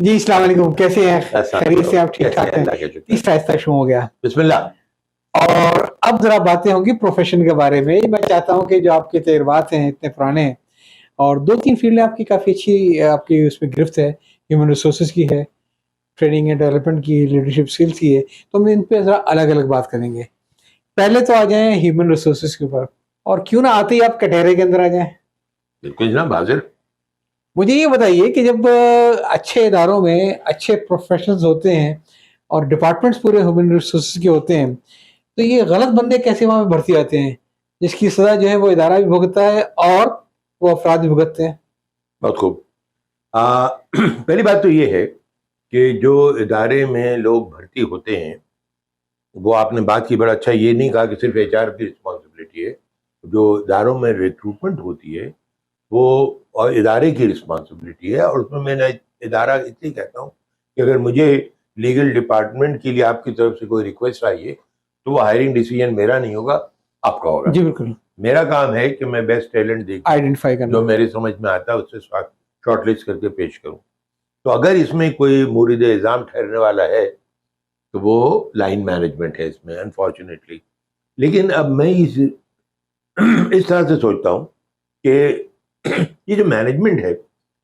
جی السلام علیکم، کیسے ہیں؟ خیریت سے آپ ٹھیک ٹھاک ہیں؟ تیسرا حصہ شروع ہو گیا، بسم اللہ. اور اب ذرا باتیں ہوں گی پروفیشن کے بارے میں. میں چاہتا ہوں کہ جو آپ کے تجربات ہیں اتنے پرانے ہیں اور 2-3 فیلڈیں آپ کی کافی اچھی آپ کی اس میں گرفت ہے، ہیومن ریسورسز کی ہے، ٹریننگ اینڈ ڈیولپمنٹ کی، لیڈرشپ اسکلس کی ہے، تو ہم ان پہ ذرا الگ الگ بات کریں گے. پہلے تو آ جائیں ہیومن ریسورسز کے اوپر، اور کیوں نہ آتے ہی آپ کٹہرے کے اندر آ جائیں. بالکل جناب، حاضر. مجھے یہ بتائیے کہ جب اچھے اداروں میں اچھے پروفیشنلز ہوتے ہیں اور ڈپارٹمنٹس پورے ہیومن ریسورسز کے ہوتے ہیں، تو یہ غلط بندے کیسے وہاں پہ بھرتی آتے ہیں جس کی سزا جو ہے وہ ادارہ بھی بھگتتا ہے اور وہ افراد بھی بھگتتے ہیں؟ بہت خوب. پہلی بات تو یہ ہے کہ جو ادارے میں لوگ بھرتی ہوتے ہیں، وہ آپ نے بات کی بڑا اچھا، یہ نہیں کہا کہ صرف ایچ آر کی رسپانسبلٹی ہے. جو اداروں میں ریکروٹمنٹ ہوتی ہے وہ اور ادارے کی رسپانسبلٹی ہے. اور اس میں نے ادارہ اس لیے کہتا ہوں کہ اگر مجھے لیگل ڈپارٹمنٹ کے لیے آپ کی طرف سے کوئی ریکویسٹ آئی ہے تو وہ ہائرنگ ڈیسیجن میرا نہیں ہوگا، آپ کا ہوگا. جی بالکل. میرا کام ہے کہ میں بیسٹ ٹیلنٹ دیکھ آئیڈینٹیفائی کرنا، جو میری سمجھ میں آتا ہے اس سے شارٹ لسٹ کر کے پیش کروں. تو اگر اس میں کوئی مورد الزام ٹھہرنے والا ہے تو وہ لائن مینجمنٹ ہے اس میں، انفارچونیٹلی. لیکن اب میں اس طرح سے سوچتا ہوں کہ یہ جو مینجمنٹ ہے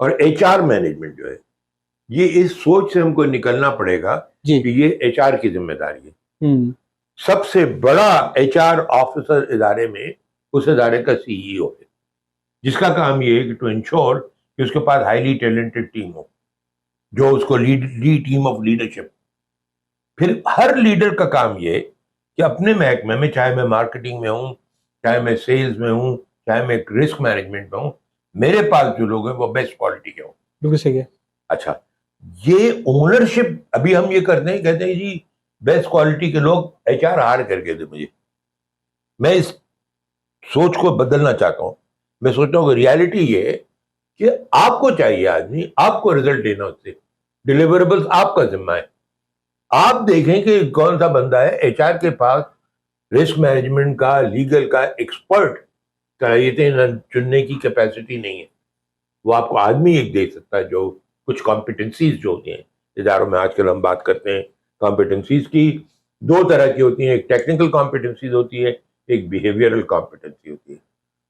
اور ایچ آر مینجمنٹ جو ہے، یہ اس سوچ سے ہم کو نکلنا پڑے گا کہ یہ ایچ آر کی ذمہ داری ہے. سب سے بڑا ایچ آر آفیسر ادارے میں اس ادارے کا سی ای او ہے، جس کا کام یہ ہے کہ ٹو انشور کہ اس کے پاس ہائیلی ٹیلنٹڈ ٹیم ہو جو اس کو لیڈ ٹیم آف لیڈرشپ. پھر ہر لیڈر کا کام یہ ہے کہ اپنے محکمے میں، چاہے میں مارکیٹنگ میں ہوں، چاہے میں سیلز میں ہوں، چاہے میں رسک مینجمنٹ میں ہوں، میرے پاس جو لوگ ہیں وہ بیسٹ کوالٹی کے ہوں. بالکل صحیح ہے. اچھا، یہ اونرشپ ابھی ہم یہ کرتے ہیں، کہتے ہیں جی بیسٹ کوالٹی کے لوگ ایچ آر ہار کر کے دے مجھے. میں اس سوچ کو بدلنا چاہتا ہوں. میں سوچتا ہوں کہ ریالٹی یہ ہے کہ آپ کو چاہیے آدمی، آپ کو رزلٹ دینا، اس سے ڈیلیوریبلز آپ کا ذمہ ہے. آپ دیکھیں کہ کون سا بندہ ہے ایچ آر کے پاس رسک مینجمنٹ کا، لیگل کا ایکسپرٹ صلاحیتیں چننے کی کیپیسٹی نہیں ہے. وہ آپ کو آدمی ایک دے سکتا ہے جو کچھ کمپیٹنسیز جو ہوتی ہیں اداروں میں. آج کل ہم بات کرتے ہیں کمپیٹنسیز کی، 2 طرح کی ہوتی ہیں، ایک ٹیکنیکل کمپیٹنسیز ہوتی ہے، ایک بیہیویئرل کمپیٹنسی ہوتی ہے.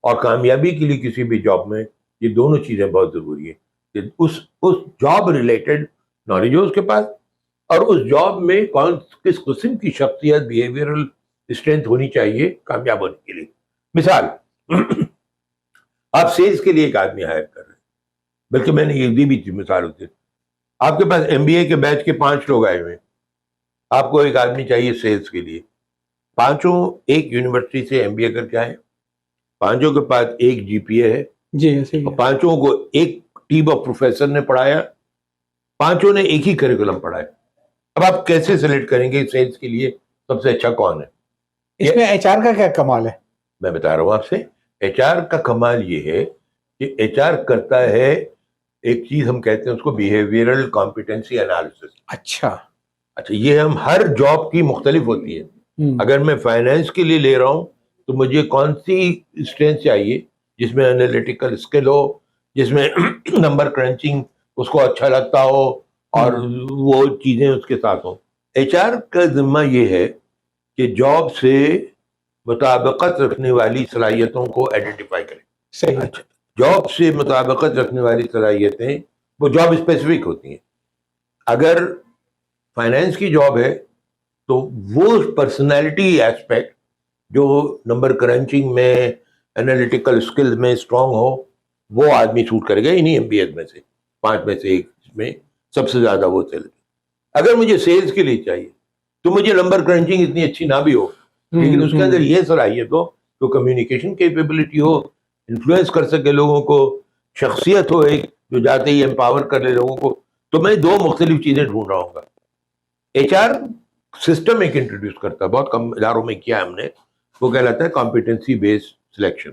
اور کامیابی کے لیے کسی بھی جاب میں یہ دونوں چیزیں بہت ضروری ہیں کہ اس جاب ریلیٹڈ نالج ہو اس کے پاس، اور اس جاب میں کس قسم کی شخصیت، بیہیویئرل اسٹرینتھ ہونی چاہیے کامیاب ہونے کے لیے. مثال، آپ سیلز کے لیے ایک آدمی ہائر کر رہے ہیں، بلکہ میں نے یہ دی بھی تھی مثال ہوتی ہے. آپ کے پاس ایم بی اے کے بیچ کے 5 لوگ آئے ہوئے، آپ کو ایک آدمی چاہیے سیلز کے لیے. 5 ایک یونیورسٹی سے ایم بی اے کر کے آئے، 5 کے پاس ایک جی پی اے ہے، جی اور 5 کو ایک ٹیم آف پروفیسر نے پڑھایا، 5 نے ایک ہی کریکولم پڑھایا. اب آپ کیسے سلیکٹ کریں گے سیلز کے لیے سب سے اچھا کون ہے؟ اس میں ایچ آر کا کیا کمال ہے؟ میں بتا رہا ہوں آپ سے. ایچ آر کا کمال یہ ہے کہ ایچ آر کرتا ہے ایک چیز ہم کہتے ہیں اس کو بیہیویئرل کمپیٹنسی انالیسس. اچھا، یہ ہم ہر جاب کی مختلف ہوتی ہے. اگر میں فائنینس کے لیے لے رہا ہوں تو مجھے کون سی اسٹرینتھ چاہیے جس میں انالیٹیکل اسکل ہو، جس میں نمبر کرنچنگ اس کو اچھا لگتا ہو اور وہ چیزیں اس کے ساتھ ہوں. ایچ آر کا ذمہ یہ ہے کہ جاب سے مطابقت رکھنے والی صلاحیتوں کو آئیڈینٹیفائی کریں. صحیح. اچھا، جاب سے مطابقت رکھنے والی صلاحیتیں وہ جاب اسپیسیفک ہوتی ہیں. اگر فائنینس کی جاب ہے تو وہ پرسنالٹی ایسپیکٹ جو نمبر کرنچنگ میں، انالیٹیکل اسکل میں اسٹرانگ ہو، وہ آدمی سوٹ کرے گا. انہیں ایم بی ایز میں سے 5 میں سے ایک میں سب سے زیادہ وہ چلے. اگر مجھے سیلز کے لیے چاہیے تو مجھے نمبر کرنچنگ اتنی اچھی نہ بھی ہو، لیکن اس کے اندر یہ صلاحیت ہو تو کمیونیکیشن کیپیبلٹی ہو، انفلوئنس کر سکے لوگوں کو، شخصیت ہو ایک جو جاتے ہی امپاور کر لے لوگوں کو. تو میں 2 مختلف چیزیں ڈھونڈ رہا ہوں گا. ایچ آر سسٹم ایک انٹروڈیوس کرتا ہے، بہت کم اداروں میں کیا ہم نے، وہ کہلاتا ہے competency based selection.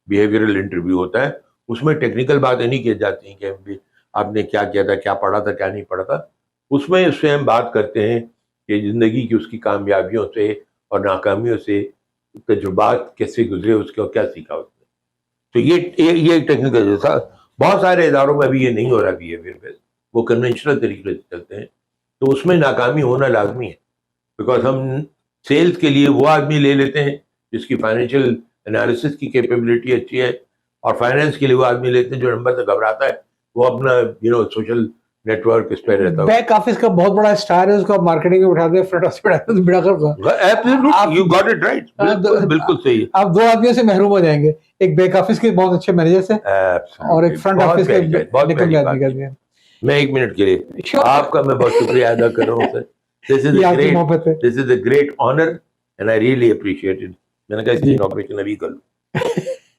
Behavioural interview ہوتا ہے، اس میں ٹیکنیکل باتیں نہیں کی جاتی ہیں کہ آپ نے کیا کیا تھا، کیا پڑھا تھا، کیا نہیں پڑھا تھا. اس میں ہم بات کرتے ہیں کہ زندگی کی اس کی کامیابیوں سے اور ناکامیوں سے تجربات کیسے گزرے، اس کے اور کیا سیکھا اس نے. تو یہ ایک ٹیکنیکل جیسا. بہت سارے اداروں میں ابھی یہ نہیں ہو رہا بیہیویئر بیسڈ. وہ کنونشنل طریقے سے چلتے ہیں، تو اس میں ناکامی ہونا لازمی ہے، بیکاز ہم سیلز کے لیے وہ آدمی لے لیتے ہیں جس کی فائنینشیل انالیسس کی کیپیبلٹی اچھی ہے، اور فائنینس کے لیے وہ آدمی لیتے ہیں جو نمبر سے گھبراتا ہے، وہ اپنا سوشل نیٹ ورک اس پہ رہتا ہے. بیک آفس کا بہت بڑا اسٹار ہے، اس کو آپ مارکیٹنگ میں بٹھا دیں، فرنٹ آفس پہ بٹھا دیں، بڑا کر You got it right. بالکل صحیح ہے. آپ 2 آدمیوں سے محروم ہو جائیں گے، ایک بیک آفس کے بہت اچھے مینیجر سے اور ایک فرنٹ آفس کے نکم آدمی کا. میں 1 منٹ کے لیے آپ کا میں بہت شکریہ ادا کر رہا ہوں سر. This is a great honor and I really appreciate it. میں نے کہا اس کی انوگریشن ابھی کر لوں.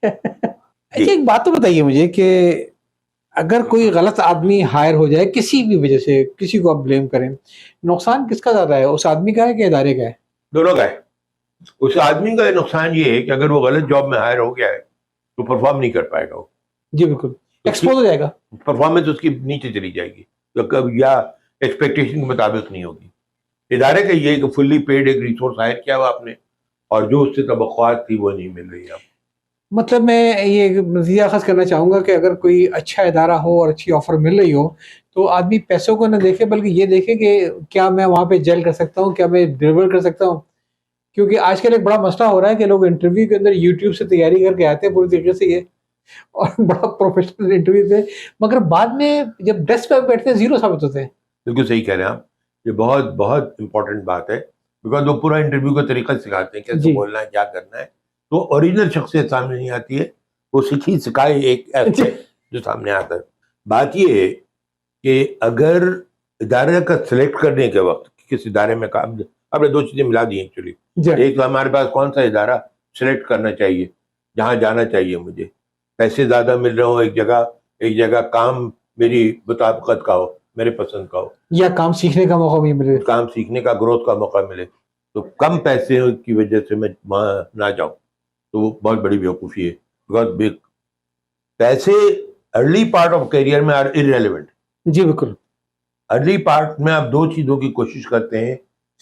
اچھا ایک بات تو بتائیے مجھے کہ اگر کوئی غلط آدمی ہائر ہو جائے کسی بھی وجہ سے، کسی کو آپ بلیم کریں، نقصان کس کا زیادہ ہے، اس آدمی کا ہے کہ ادارے کا ہے؟ دونوں کا ہے. اس آدمی کا نقصان یہ ہے کہ اگر وہ غلط جاب میں ہائر ہو گیا ہے تو پرفارم نہیں کر پائے گا وہ. جی بالکل، ایکسپوز ہو جائے گا، پرفارمنس اس کی نیچے چلی جائے گی یا ایکسپیکٹیشن کے مطابق نہیں ہوگی. ادارے کا یہ کہ فلی پیڈ ایک ریسورس ہائر کیا ہوا آپ نے، اور جو اس سے توقعات تھی وہ نہیں مل رہی آپ. مطلب میں یہ مزید اخذ کرنا چاہوں گا کہ اگر کوئی اچھا ادارہ ہو اور اچھی آفر مل رہی ہو تو آدمی پیسوں کو نہ دیکھے بلکہ یہ دیکھے کہ کیا میں وہاں پہ جیل کر سکتا ہوں، کیا میں ڈیلیور کر سکتا ہوں. کیونکہ آج کل ایک بڑا مسئلہ ہو رہا ہے کہ لوگ انٹرویو کے اندر یوٹیوب سے تیاری کر کے آتے ہیں پوری طریقے سے یہ، اور بڑا پروفیشنل انٹرویو تھے، مگر بعد میں جب ڈیسک پہ بیٹھتے ہیں زیرو ثابت ہوتے ہیں. بالکل صحیح کہہ رہے ہیں آپ، یہ بہت بہت امپورٹنٹ بات ہے، بیکاز وہ پورا انٹرویو کا طریقہ سکھاتے ہیں کیسے بولنا ہے، کیا کرنا ہے، تو اوریجنل شخصیت سامنے نہیں آتی ہے، وہ سیکھی سکھائے ایک جو سامنے آتا ہے. بات یہ ہے کہ اگر ادارے کا سلیکٹ کرنے کے وقت کس ادارے میں کام، آپ نے 2 چیزیں ملا دی ایکچولی. ایک تو ہمارے پاس کون سا ادارہ سلیکٹ کرنا چاہیے، جہاں جانا چاہیے مجھے، پیسے زیادہ مل رہے ہوں ایک جگہ کام میری مطابقت کا ہو، میرے پسند کا ہو، یا کام سیکھنے کا موقع بھی ملے، کام سیکھنے کا گروتھ کا موقع ملے. تو کم پیسے کی وجہ سے میں وہاں نہ جاؤں تو وہ بہت بڑی بیوقوفی ہے. بیکاز پیسے ارلی پارٹ آف کیریئر میں آر ارریلیونٹ. جی بالکل، ارلی پارٹ میں آپ 2 چیزوں کی کوشش کرتے ہیں،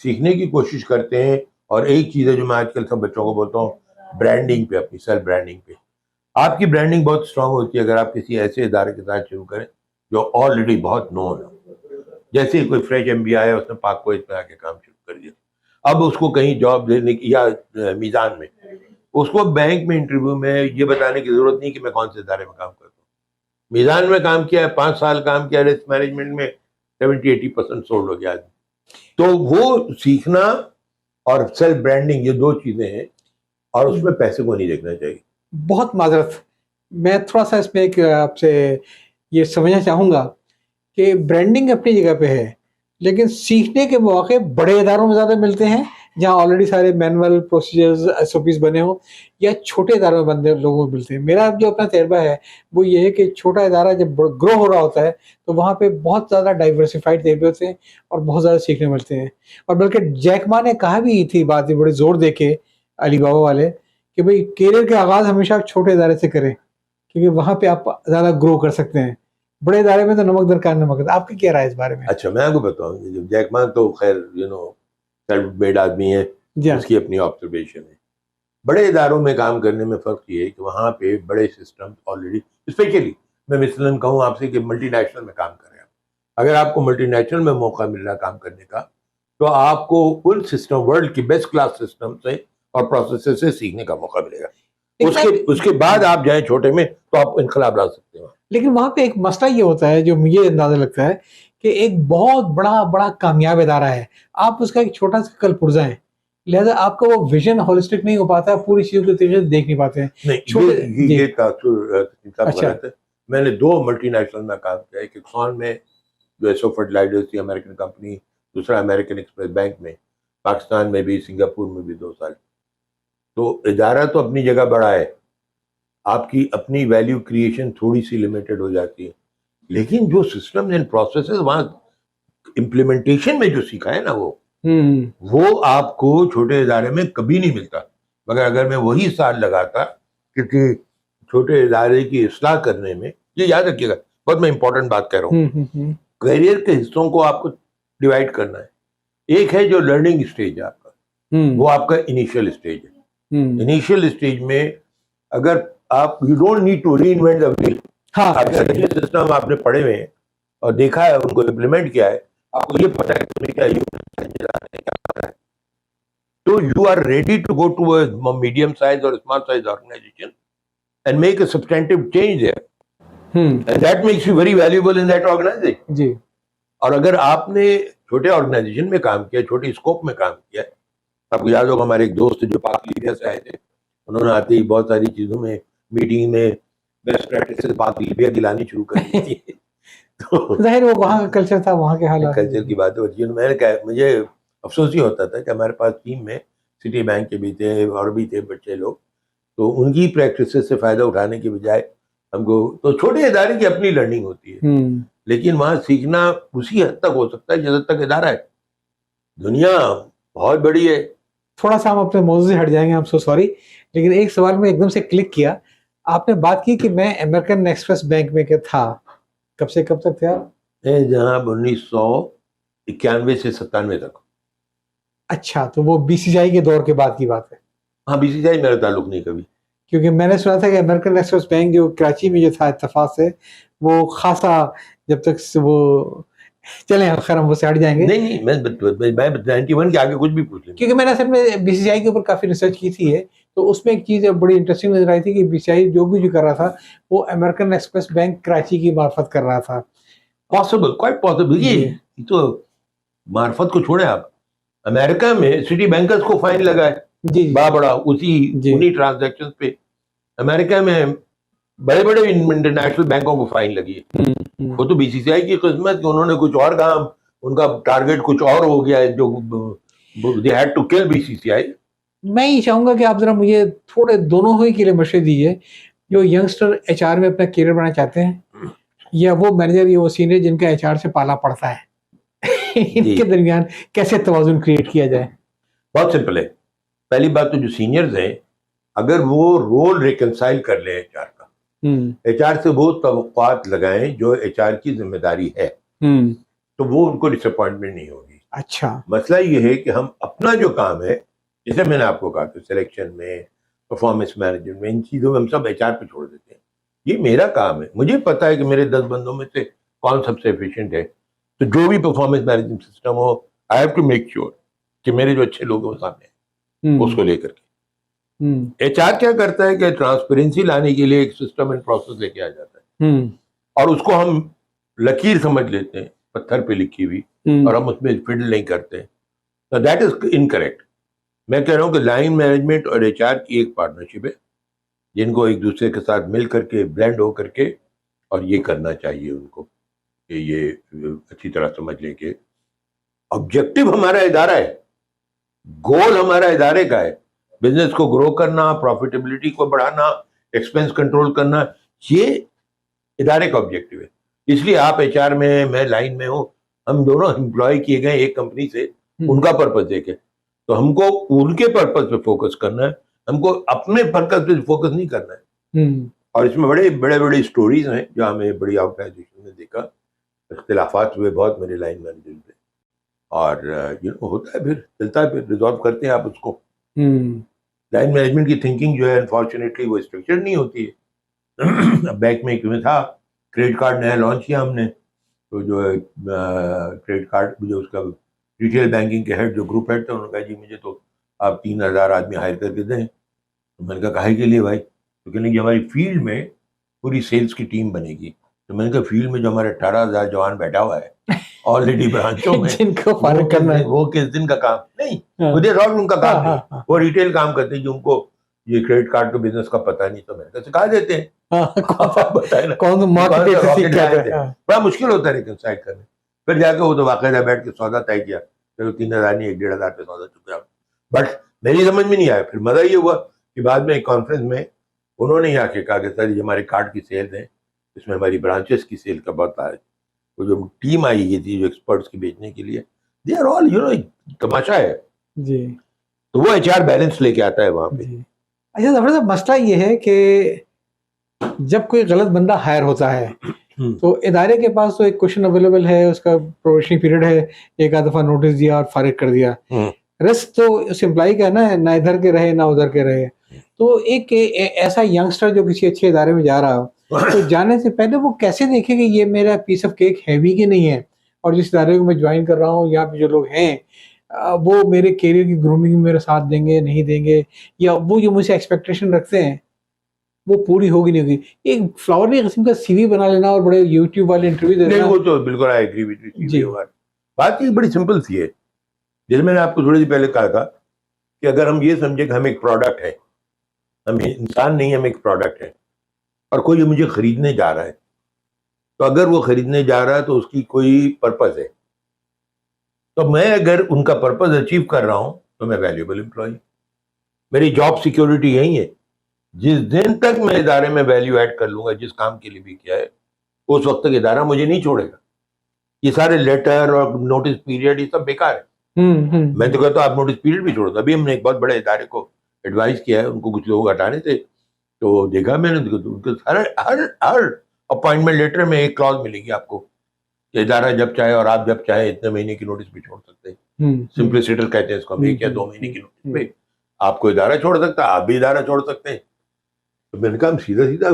سیکھنے کی کوشش کرتے ہیں، اور ایک چیز ہے جو میں آج کل سب بچوں کو بولتا ہوں، برانڈنگ پہ، اپنی سیلف برانڈنگ پہ. آپ کی برانڈنگ بہت اسٹرانگ ہوتی ہے اگر آپ کسی ایسے ادارے کے ساتھ شروع کریں جو آلریڈی بہت نون ہے. جیسے کوئی فریش ایم بی آیا، اس نے پاک کویت میں آ کے کام شروع کر دیا، اب اس کو کہیں جاب دینے کی، یا میزان میں اس کو بینک میں انٹرویو میں یہ بتانے کی ضرورت نہیں کہ میں کون سے ادارے میں کام کرتا ہوں. میزان میں کام کیا ہے، 5 سال کام کیا، رسک مینجمنٹ میں 70-80% سولڈ ہو گیا. تو وہ سیکھنا اور سیلف برانڈنگ یہ 2 چیزیں ہیں، اور اس میں پیسے کو نہیں دیکھنا چاہیے. بہت معذرت، میں تھوڑا سا اس میں ایک آپ سے یہ سمجھنا چاہوں گا کہ برانڈنگ اپنی جگہ پہ ہے، لیکن سیکھنے کے مواقع بڑے اداروں میں زیادہ ملتے ہیں جہاں آلریڈی سارے مینول پروسیجرز SOPs بنے ہوں، یا چھوٹے اداروں میں بندے لوگوں کو ملتے ہیں. میرا جو اپنا تجربہ ہے وہ یہ ہے کہ چھوٹا ادارہ جب گرو ہو رہا ہوتا ہے تو وہاں پہ بہت زیادہ ڈائیورسفائڈ تجربے ہوتے ہیں اور بہت زیادہ سیکھنے ملتے ہیں. اور بلکہ جیک ما نے کہا بھی تھی بات بڑے زور دے کے، علی بابا والے، کہ بھئی کیریئر کا آغاز ہمیشہ آپ چھوٹے ادارے سے کریں کیونکہ وہاں پہ آپ زیادہ گرو کر سکتے ہیں. بڑے ادارے میں تو نمک درکار نمک. آپ کی کیا رائے اس بارے میں؟ اچھا میں آپ کو بتاؤں، جیک ما تو خیر سیلف میڈ آدمی ہے، اس کی اپنی آبزرویشن ہے. بڑے اداروں میں کام کرنے میں فرق یہ ہے کہ وہاں پہ بڑے سسٹم آلریڈی، اسپیشلی میں مثلاً کہوں آپ سے کہ ملٹی نیشنل میں کام کر رہے ہیں، اگر آپ کو ملٹی نیشنل میں موقع مل رہا ہے کام کرنے کا تو آپ کو ان سسٹم، ورلڈ کی بیسٹ کلاس سسٹم سے اور پروسیسز سے سیکھنے کا موقع ملے گا. اس کے بعد آپ جائیں چھوٹے میں تو آپ انقلاب لا سکتے ہیں. لیکن وہاں پہ ایک مسئلہ یہ ہوتا ہے جو مجھے اندازہ لگتا ہے کہ ایک بہت بڑا کامیاب ادارہ ہے، آپ اس کا ایک چھوٹا سا کل پرزہ ہیں، لہذا آپ کا وہ ویژن ہولسٹک نہیں ہو پاتا، پوری چیزوں کے طریقے سے دیکھ نہیں پاتے ہیں. یہ تاثر ہے. میں نے 2 ملٹی نیشنل میں کام کیا، ایک ایکسون میں جو ایسو فرٹیلائزرز تھی امریکن کمپنی، دوسرا امریکن ایکسپریس بینک میں، پاکستان میں بھی، سنگاپور میں بھی 2 سال. تو ادارہ تو اپنی جگہ بڑا ہے، آپ کی اپنی ویلیو کریشن تھوڑی سی لمیٹڈ ہو جاتی ہے، لیکن جو سسٹم اینڈ پروسیسز وہاں امپلیمنٹیشن میں جو سیکھا ہے نا وہ آپ کو چھوٹے ادارے میں کبھی نہیں ملتا. مگر اگر میں وہی سال لگاتا، کیونکہ چھوٹے ادارے کی اصلاح کرنے میں، یہ یاد رکھیے گا بہت میں امپورٹنٹ بات کہہ رہا ہوں، کیریئر کے حصوں کو آپ کو ڈیوائڈ کرنا ہے. ایک ہے جو لرننگ اسٹیج ہے آپ کا، وہ آپ کا انیشیل اسٹیج ہے. انیشیل اسٹیج میں اگر آپ you don't need to reinvent the wheel, system آپ نے پڑھے ہوئے ہیں اور دیکھا ہے, ان کو امپلیمنٹ کیا ہے, آپ کو یہ پتا ہے کہ تمہیں کیا یونٹ چلانا ہے, کیا پتا ہے, تو you are ready to go to a medium size اور small size organisation and make a substantive change there, and that makes you very valuable in that organisation. جی. اور اگر آپ نے چھوٹے آرگنائزیشن میں کام کیا, چھوٹی اسکوپ میں کام کیا, آپ کو یاد ہوگا ہمارے ایک دوست جو پاک لیبیا سے آئے تھے, انہوں نے آتے ہی بہت ساری چیزوں میں میٹنگ میں بیسٹ پریکٹسز پاک لیبیا کی لانی شروع کر دی تھی. تو ظاہر وہ وہاں کا کلچر تھا, وہاں کے حالات, کلچر کی بات ہوتی ہے. میں نے کہا مجھے افسوس ہی ہوتا تھا کہ ہمارے پاس ٹیم میں سٹی بینک کے بھی تھے اور بھی تھے بچے لوگ, تو ان کی پریکٹسز سے فائدہ اٹھانے کی بجائے ہم کو, تو چھوٹے ادارے کی اپنی لرننگ ہوتی ہے, لیکن وہاں سیکھنا اسی حد تک ہو سکتا ہے جس حد تک ادارہ ہے. دنیا بہت بڑی ہے. تھوڑا سا ہم اپنے موضوع سے ہٹ جائیں گے, ہم سو سوری, لیکن ایک سوال میں ایک دم سے کلک کیا. آپ نے بات کی کہ میں امریکن ایکسپریس بینک میں تھا, کب سے کب تک تھا؟ جناب 1991 سے 97 تک. اچھا, تو وہ بی سی آئی کے دور کے بعد کی بات ہے. ہاں, بی سی آئی میرا تعلق نہیں کبھی, کیونکہ میں نے سنا تھا کہ امریکن ایکسپریس بینک جو کراچی میں جو تھا اتفاق سے, وہ خاصا جب تک وہ, چلیں خیر ہم وہ سے ہٹ جائیں گے. نہیں میں 91 کے آگے کچھ بھی پوچھ لیں. کیونکہ میں نے اصل میں بی سی آئی کے اوپر کافی ریسرچ کی تھی, تو اس میں ایک چیز بڑی انٹرسٹنگ نظر آئی تھی کہ بی سی آئی جو بھی کر رہا تھا وہ امریکن ایکسپریس بینک کراچی کی معرفت کر رہا تھا. Possible, quite possible. یہ تو معرفت کو چھوڑیں آپ, امریکہ میں سٹی بینکرز کو فائن لگا ہے, جی بڑا انہی ٹرانزیکشن پہ. امریکہ میں بڑے بڑے انٹرنیشنل بینکوں کو فائن لگی ہے. وہ تو بی سی آئی کی قسمت کہ انہوں نے کچھ اور کام, ان کا ٹارگیٹ کچھ اور ہو گیا ہے, جو they had to kill BCCI. میں یہ چاہوں گا کہ آپ ذرا مجھے تھوڑے دونوں ہی کے لیے مشورے دیجیے, جو ینگسٹر ایچ آر میں اپنا کیریئر بنانا چاہتے ہیں, یا وہ مینیجر یا وہ سینئر جن کا ایچ آر سے پالا پڑتا ہے, ان کے درمیان کیسے توازن کریٹ کیا جائے؟ بہت سمپل ہے. پہلی بات تو جو سینئرز ہیں, اگر وہ رول ریکنسائل کر لیں ایچ آر کا, ایچ آر سے وہ توقعات لگائیں جو ایچ آر کی ذمہ داری ہے, تو وہ ان کو ڈس اپوائنٹمنٹ نہیں ہوگی. اچھا, مسئلہ یہ ہے کہ ہم اپنا جو کام ہے, جیسے میں نے آپ کو کہا کہ سلیکشن میں, پرفارمنس مینجمنٹ میں, ان چیزوں میں ہم سب ایچ آر پہ چھوڑ دیتے ہیں. یہ میرا کام ہے, مجھے پتا ہے کہ میرے 10 بندوں میں سے کون سب سے ایفیشینٹ ہے, تو جو بھی پرفارمنس مینجمنٹ سسٹم ہو, I have to make sure کہ میرے جو اچھے لوگ ہیں وہ سامنے ہیں, اس کو لے کر کے. ایچ آر کیا کرتا ہے کہ ٹرانسپیرنسی لانے کے لیے ایک سسٹم اینڈ پروسیس لے کے آ جاتا ہے, اور اس کو ہم لکیر سمجھ لیتے ہیں, پتھر پہ لکھی ہوئی, اور ہم اس میں فڈل نہیں کرتے. That is incorrect. میں کہہ رہا ہوں کہ لائن مینجمنٹ اور ایچ آر کی ایک پارٹنرشپ ہے, جن کو ایک دوسرے کے ساتھ مل کر کے, بلینڈ ہو کر کے, اور یہ کرنا چاہیے ان کو کہ یہ اچھی طرح سمجھ لیں کہ آبجیکٹو ہمارا ادارہ ہے, گول ہمارا ادارے کا ہے, بزنس کو گرو کرنا, پروفیٹیبلٹی کو بڑھانا, ایکسپینس کنٹرول کرنا, یہ ادارے کا آبجیکٹو ہے. اس لیے آپ ایچ آر میں لائن میں ہوں, ہم دونوں امپلائی کیے گئے ایک کمپنی سے, ان کا پرپز دیکھیں, تو ہم کو ان کے پرپز پہ فوکس کرنا ہے, ہم کو اپنے پرپز پہ فوکس نہیں کرنا ہے. اور اس میں بڑے اسٹوریز ہیں جو ہمیں بڑی آرگنائزیشن نے دیکھا, اختلافات ہوئے بہت میرے لائن مینیجر پہ, اور ہوتا ہے, پھر چلتا ہے, پھر ریزالو کرتے ہیں آپ اس کو. لائن مینجمنٹ کی تھنکنگ جو ہے انفارچونیٹلی وہ اسٹرکچر نہیں ہوتی ہے. بینک میں کیوں تھا, کریڈٹ کارڈ نیا لانچ کیا ہم نے, تو جو ہے کریڈٹ کارڈ جو اس کا ریٹیل بینکنگ کے ہیڈ جو گروپ ہیڈ تھا, انہوں نے کہا جی مجھے تو آپ 3000 آدمی ہائر کر کے دیں. تو میں نے کہا کاہے کے لیے بھائی, تو کہنے کہ ہماری فیلڈ میں پوری سیلز کی ٹیم بنے گی. تو میں نے کہا فیلڈ میں جو ہمارے 18,000 جوان بیٹھا ہوا ہے آلریڈی برانچوں میں, جن کو فارغ کرنا ہے, وہ کس دن کا کام نہیں, مجھے ان کا کام نہیں, وہ ریٹیل کام کرتے ہیں, جو ان کو یہ کریڈٹ کارڈ کے بزنس کا پتہ نہیں, تو میں نے سکھا دیتے ہیں. بڑا مشکل ہوتا ہے ریکنسائل کرنے. پھر جا کے وہ تو باقاعدہ بیٹھ کے سودا طے کیا, چلو 3,000 نہیں 1,500 پہ سودا چکا. بٹ میری سمجھ میں نہیں آیا. پھر مزہ یہ ہوا کہ بعد میں ایک کانفرنس میں انہوں نے آ کے کہا کہ سر یہ ہمارے کارڈ کی سیلز ہیں, اس میں ہماری برانچز کی سیل کا بہت ہے. وہ جو ٹیم آئی یہ تھی جو ایکسپرٹس کی بیچنے کے لیے, دے آر آل تماشا ہے جی. تو وہ ایچ آر بیلنس لے کے آتا ہے وہاں پہ. اچھا ظفر صاحب, مسئلہ یہ ہے کہ جب کوئی غلط بندہ ہائر ہوتا ہے تو ادارے کے پاس تو ایک کوشچن اویلیبل ہے, اس کا پروبیشنری پیریڈ ہے, ایک آدھ دفعہ نوٹس دیا اور فارغ کر دیا. رسک تو اس امپلائی کا ہے نا, نہ ادھر کے رہے نہ ادھر کے رہے. تو ایک ایسا ینگسٹر جو کسی اچھے ادارے میں جا رہا ہو, تو جانے سے پہلے وہ کیسے دیکھیں کہ یہ میرا پیس آف کیک ہے بھی کہ نہیں ہے, اور جس ادارے کو میں جوائن کر رہا ہوں یہاں پہ جو لوگ ہیں وہ میرے کیریئر کی گرومنگ میں میرا ساتھ دیں گے نہیں دیں گے, یا وہ جو مجھ سے ایکسپیکٹیشن رکھتے ہیں وہ پوری ہوگی نہیں ہوگی. ایک فلاورلی قسم کا سی وی بنا لینا اور بڑے یوٹیوب والے انٹرویو نہیں, دینا. وہ تو بالکل آئی ایگری وتھ یو جی. بات یہ بڑی سمپل سی ہے, جیسے میں نے آپ کو تھوڑی دیر پہلے کہا تھا کہ اگر ہم یہ سمجھے کہ ہم ایک پروڈکٹ ہے, ہم انسان نہیں, ہم ایک پروڈکٹ ہے, اور کوئی مجھے خریدنے جا رہا ہے, تو اگر وہ خریدنے جا رہا ہے تو اس کی کوئی پرپز ہے, تو میں اگر ان کا پرپز اچیو کر رہا ہوں تو میں ویلیوبل امپلائی, میری جاب سیکیورٹی یہی ہے. جس دن تک میں ادارے میں ویلیو ایڈ کر لوں گا جس کام کے لیے بھی کیا ہے, اس وقت تک ادارہ مجھے نہیں چھوڑے گا. یہ سارے لیٹر اور نوٹس پیریڈ یہ سب بیکار ہے. میں تو کہتا ہوں آپ نوٹس پیریڈ بھی چھوڑ دو. ابھی ہم نے ایک بہت بڑے ادارے کو ایڈوائز کیا ہے, ان کو کچھ لوگ ہٹانے تھے, تو دیکھا میں نے ہر اپوائنٹمنٹ لیٹر میں ایک کلاز ملے گی آپ کو کہ ادارہ جب چاہے اور آپ جب چاہے اتنے مہینے کی نوٹس بھی چھوڑ سکتے ہیں. سمپلسٹر کہتے ہیں اس کو, ہم 1 یا 2 مہینے کی نوٹس پہ آپ کو ادارہ چھوڑ سکتا ہے, آپ بھی ادارہ چھوڑ سکتے ہیں. تو میں نے کہا سیدھا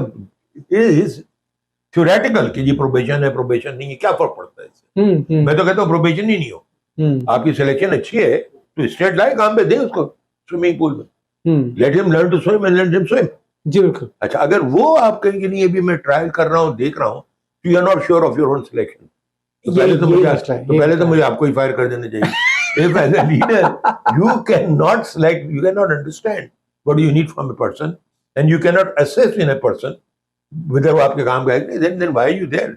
تھیوریٹیکل کہ جی پروبیشن ہے پروبیشن نہیں ہے, کیا فرق پڑتا ہے اس سے. میں تو کہتا ہوں پروبیشن ہی نہیں ہو, آپ کی سلیکشن اچھی ہے تو اسٹیٹ لائے کام پہ دیں اس کو سوئمنگ پول میں, لیٹ ہم learn to swim and let ہم سوئم. جی بالکل. اچھا, اگر وہ آپ کہیں گے نہیں ابھی میں ٹرائل کر رہا ہوں دیکھ رہا ہوں, تو you are not sure of your own selection, پہلے تو مجھے آپ کو ہی فائر کر دینا چاہیے. If as a leader you cannot select, you cannot understand what you need from a person, and you cannot assess in a person whether وہ آپ کے کام کا ہے, then why are you there?